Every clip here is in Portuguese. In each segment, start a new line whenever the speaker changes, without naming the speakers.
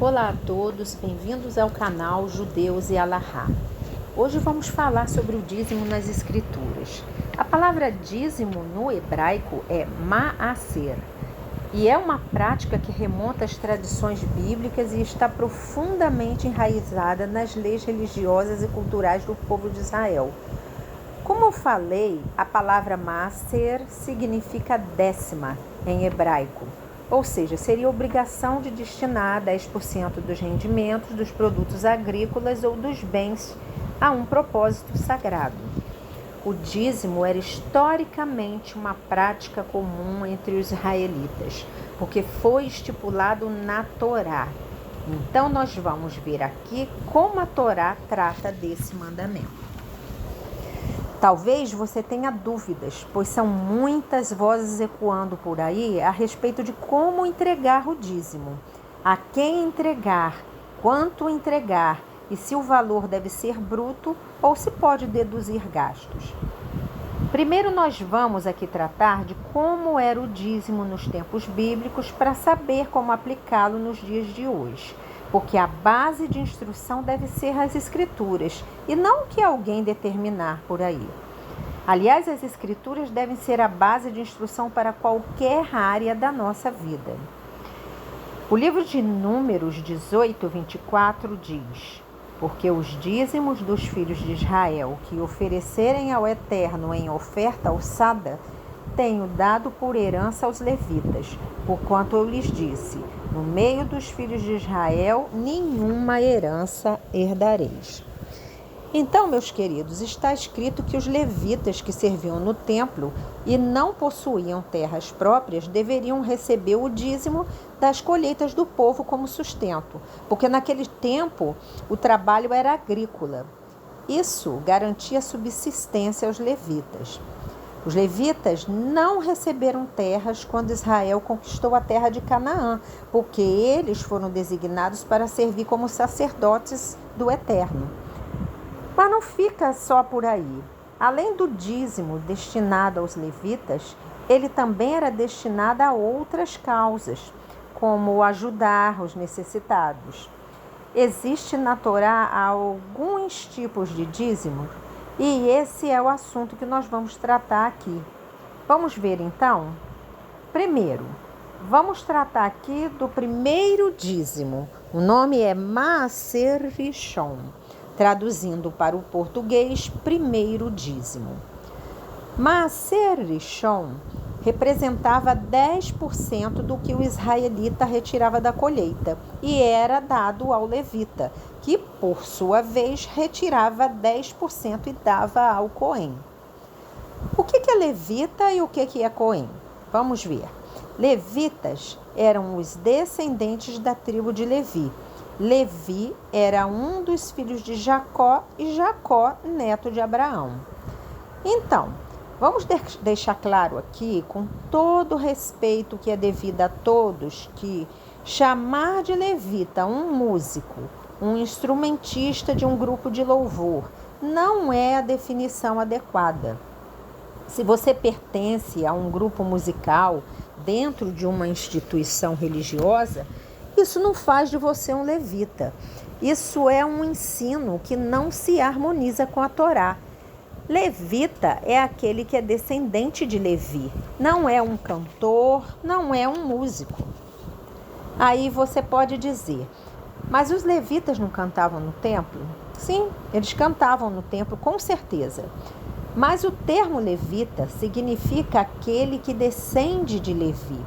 Olá a todos, bem-vindos ao canal Judeus e Alahá. Hoje vamos falar sobre o dízimo nas escrituras. A palavra dízimo no hebraico é ma'aser e é uma prática que remonta às tradições bíblicas e está profundamente enraizada nas leis religiosas e culturais do povo de Israel. Como eu falei, a palavra ma'aser significa décima em hebraico. Ou seja, seria obrigação de destinar 10% dos rendimentos dos produtos agrícolas ou dos bens a um propósito sagrado. O dízimo era historicamente uma prática comum entre os israelitas, porque foi estipulado na Torá. Então, nós vamos ver aqui como a Torá trata desse mandamento. Talvez você tenha dúvidas, pois são muitas vozes ecoando por aí a respeito de como entregar o dízimo, a quem entregar, quanto entregar e se o valor deve ser bruto ou se pode deduzir gastos. Primeiro nós vamos aqui tratar de como era o dízimo nos tempos bíblicos para saber como aplicá-lo nos dias de hoje. Porque a base de instrução deve ser as escrituras e não o que alguém determinar por aí. Aliás, as escrituras devem ser a base de instrução para qualquer área da nossa vida. O livro de Números 18:24 diz: porque os dízimos dos filhos de Israel que oferecerem ao Eterno em oferta alçada, tenho dado por herança aos levitas, porquanto eu lhes disse: no meio dos filhos de Israel, nenhuma herança herdareis. Então, meus queridos, está escrito que os levitas que serviam no templo e não possuíam terras próprias deveriam receber o dízimo das colheitas do povo como sustento, porque naquele tempo o trabalho era agrícola. Isso garantia subsistência aos levitas. Os levitas não receberam terras quando Israel conquistou a terra de Canaã, porque eles foram designados para servir como sacerdotes do Eterno. Mas não fica só por aí. Além do dízimo destinado aos levitas, ele também era destinado a outras causas, como ajudar os necessitados. Existe na Torá alguns tipos de dízimo, e esse é o assunto que nós vamos tratar aqui. Vamos ver então? Primeiro, vamos tratar aqui do primeiro dízimo. O nome é Ma'aser Rishon, traduzindo para o português, primeiro dízimo. Ma'aser Rishon representava 10% do que o israelita retirava da colheita e era dado ao levita, que, por sua vez, retirava 10% e dava ao Cohen. O que é levita e o que é Cohen? Vamos ver. Levitas eram os descendentes da tribo de Levi. Levi era um dos filhos de Jacó e Jacó, neto de Abraão. Então, vamos deixar claro aqui, com todo o respeito que é devido a todos, que chamar de levita um músico, um instrumentista de um grupo de louvor, não é a definição adequada. Se você pertence a um grupo musical dentro de uma instituição religiosa, isso não faz de você um levita. Isso é um ensino que não se harmoniza com a Torá. Levita é aquele que é descendente de Levi. Não é um cantor, não é um músico. Aí você pode dizer, mas os levitas não cantavam no templo? Sim, eles cantavam no templo, com certeza. Mas o termo levita significa aquele que descende de Levi.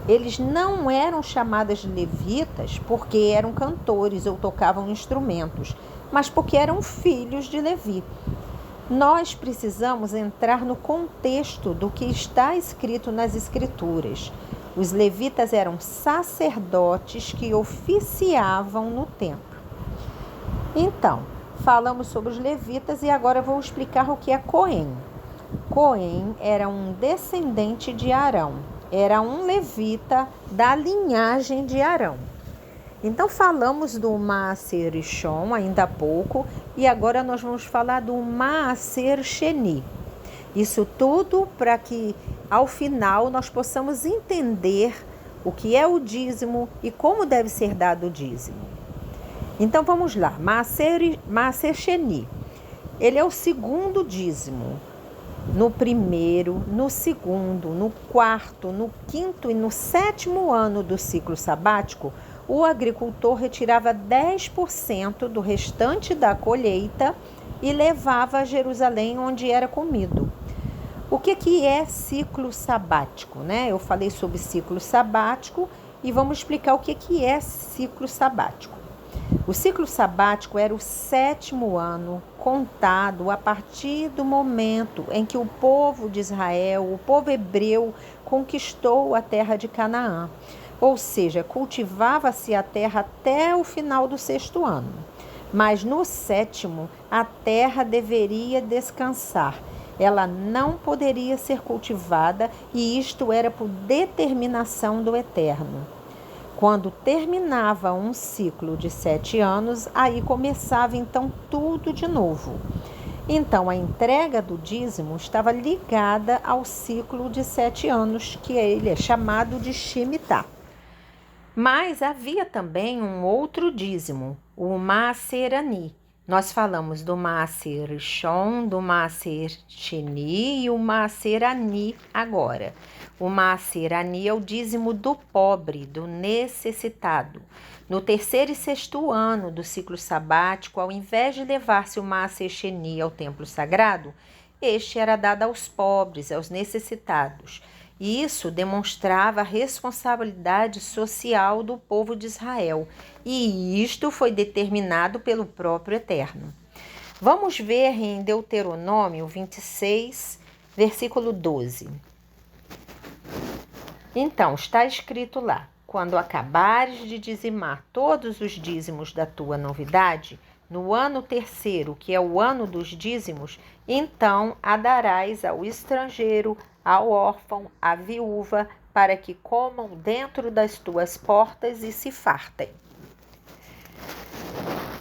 Eles não eram chamados de levitas porque eram cantores ou tocavam instrumentos, mas porque eram filhos de Levi. Nós precisamos entrar no contexto do que está escrito nas Escrituras. Os levitas eram sacerdotes que oficiavam no templo. Então, falamos sobre os levitas e agora eu vou explicar o que é Cohen. Cohen era um descendente de Arão. Era um levita da linhagem de Arão. Então, falamos do Ma'aser Rishon ainda há pouco e agora nós vamos falar do Ma'aser Sheni. Isso tudo para que, ao final, nós possamos entender o que é o dízimo e como deve ser dado o dízimo. Então vamos lá, Maaser Sheni, ele é o segundo dízimo. No primeiro, no segundo, no quarto, no quinto e no sétimo ano do ciclo sabático, o agricultor retirava 10% do restante da colheita e levava a Jerusalém, onde era comido. O que é ciclo sabático, né? Eu falei sobre ciclo sabático e vamos explicar o que é ciclo sabático. O ciclo sabático era o sétimo ano contado a partir do momento em que o povo de Israel, o povo hebreu, conquistou a terra de Canaã. Ou seja, cultivava-se a terra até o final do sexto ano. Mas no sétimo, a terra deveria descansar. Ela não poderia ser cultivada e isto era por determinação do Eterno. Quando terminava um ciclo de 7 anos, aí começava então tudo de novo. Então a entrega do dízimo estava ligada ao ciclo de 7 anos, que ele é chamado de Shemitah. Mas havia também um outro dízimo, o Maaser Ani. Nós falamos do Maaser Rishon, do Maaser Sheni e o Maaser Ani agora. O Maaser Ani é o dízimo do pobre, do necessitado. No terceiro e sexto ano do ciclo sabático, ao invés de levar-se o Maaser Sheni ao templo sagrado, este era dado aos pobres, aos necessitados. Isso demonstrava a responsabilidade social do povo de Israel, e isto foi determinado pelo próprio Eterno. Vamos ver em Deuteronômio 26, versículo 12. Então, está escrito lá: quando acabares de dizimar todos os dízimos da tua novidade, no ano terceiro, que é o ano dos dízimos, então a darás ao estrangeiro, ao órfão, à viúva, para que comam dentro das tuas portas e se fartem.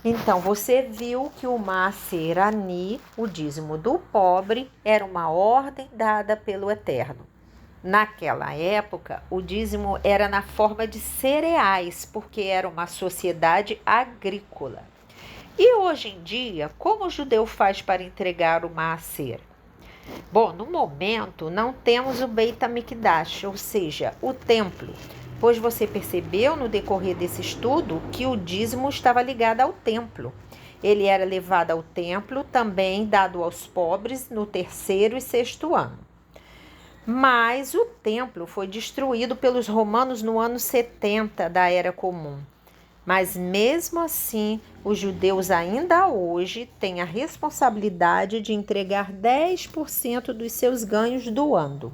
Então, você viu que o Maaser Ani, o dízimo do pobre, era uma ordem dada pelo Eterno. Naquela época, o dízimo era na forma de cereais, porque era uma sociedade agrícola. E hoje em dia, como o judeu faz para entregar o Maaser? Bom, no momento não temos o Beit HaMikdash, ou seja, o templo, pois você percebeu no decorrer desse estudo que o dízimo estava ligado ao templo. Ele era levado ao templo, também dado aos pobres no terceiro e sexto ano. Mas o templo foi destruído pelos romanos no ano 70 da Era Comum. Mas mesmo assim, os judeus ainda hoje têm a responsabilidade de entregar 10% dos seus ganhos doando.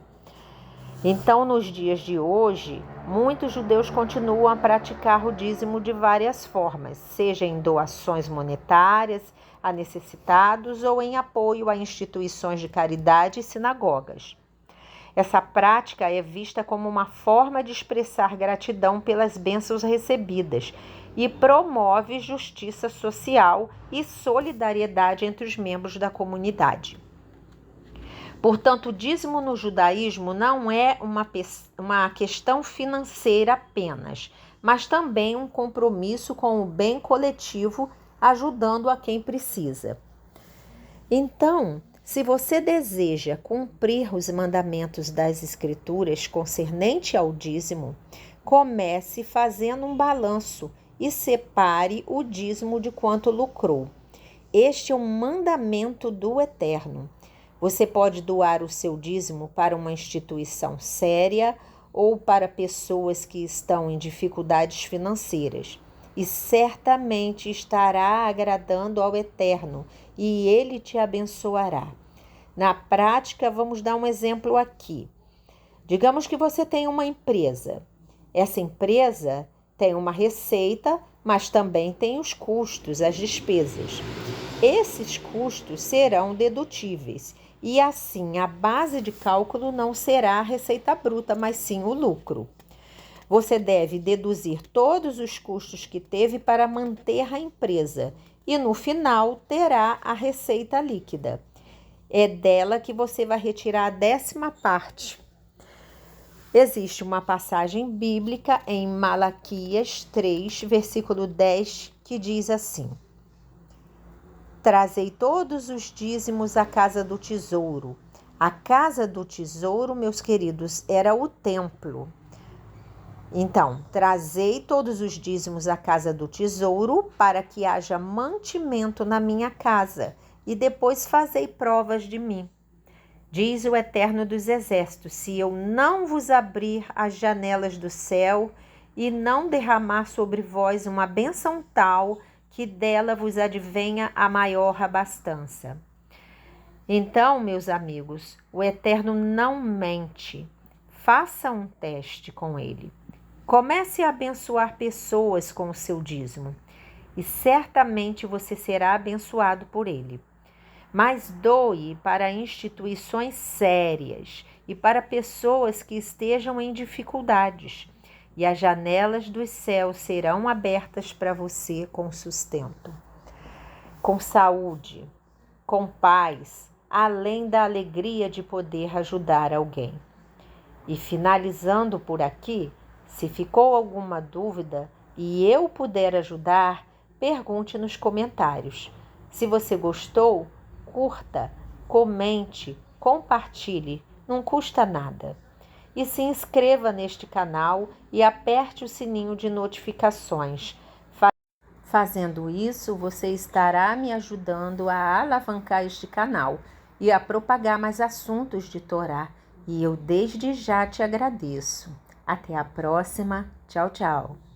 Então, nos dias de hoje, muitos judeus continuam a praticar o dízimo de várias formas, seja em doações monetárias a necessitados ou em apoio a instituições de caridade e sinagogas. Essa prática é vista como uma forma de expressar gratidão pelas bênçãos recebidas e promove justiça social e solidariedade entre os membros da comunidade. Portanto, o dízimo no judaísmo não é uma questão financeira apenas, mas também um compromisso com o bem coletivo, ajudando a quem precisa. Então, se você deseja cumprir os mandamentos das Escrituras concernente ao dízimo, comece fazendo um balanço e separe o dízimo de quanto lucrou. Este é um mandamento do Eterno. Você pode doar o seu dízimo para uma instituição séria ou para pessoas que estão em dificuldades financeiras. E certamente estará agradando ao Eterno e Ele te abençoará. Na prática, vamos dar um exemplo aqui. Digamos que você tem uma empresa. Essa empresa tem uma receita, mas também tem os custos, as despesas. Esses custos serão dedutíveis e assim a base de cálculo não será a receita bruta, mas sim o lucro. Você deve deduzir todos os custos que teve para manter a empresa e no final terá a receita líquida. É dela que você vai retirar a 10ª parte. Existe uma passagem bíblica em Malaquias 3, versículo 10, que diz assim: Trazei todos os dízimos à casa do tesouro. A casa do tesouro, meus queridos, era o templo. Então, trazei todos os dízimos à casa do tesouro, para que haja mantimento na minha casa, e depois fazei provas de mim. Diz o Eterno dos Exércitos: se eu não vos abrir as janelas do céu e não derramar sobre vós uma bênção tal, que dela vos advenha a maior abastança. Então, meus amigos, o Eterno não mente. Faça um teste com ele. Comece a abençoar pessoas com o seu dízimo, e certamente você será abençoado por ele. Mas doe para instituições sérias e para pessoas que estejam em dificuldades, e as janelas dos céus serão abertas para você com sustento, com saúde, com paz, além da alegria de poder ajudar alguém. E finalizando por aqui, se ficou alguma dúvida e eu puder ajudar, pergunte nos comentários. Se você gostou, curta, comente, compartilhe, não custa nada. E se inscreva neste canal e aperte o sininho de notificações. Fazendo isso, você estará me ajudando a alavancar este canal e a propagar mais assuntos de Torá. E eu desde já te agradeço. Até a próxima. Tchau, tchau.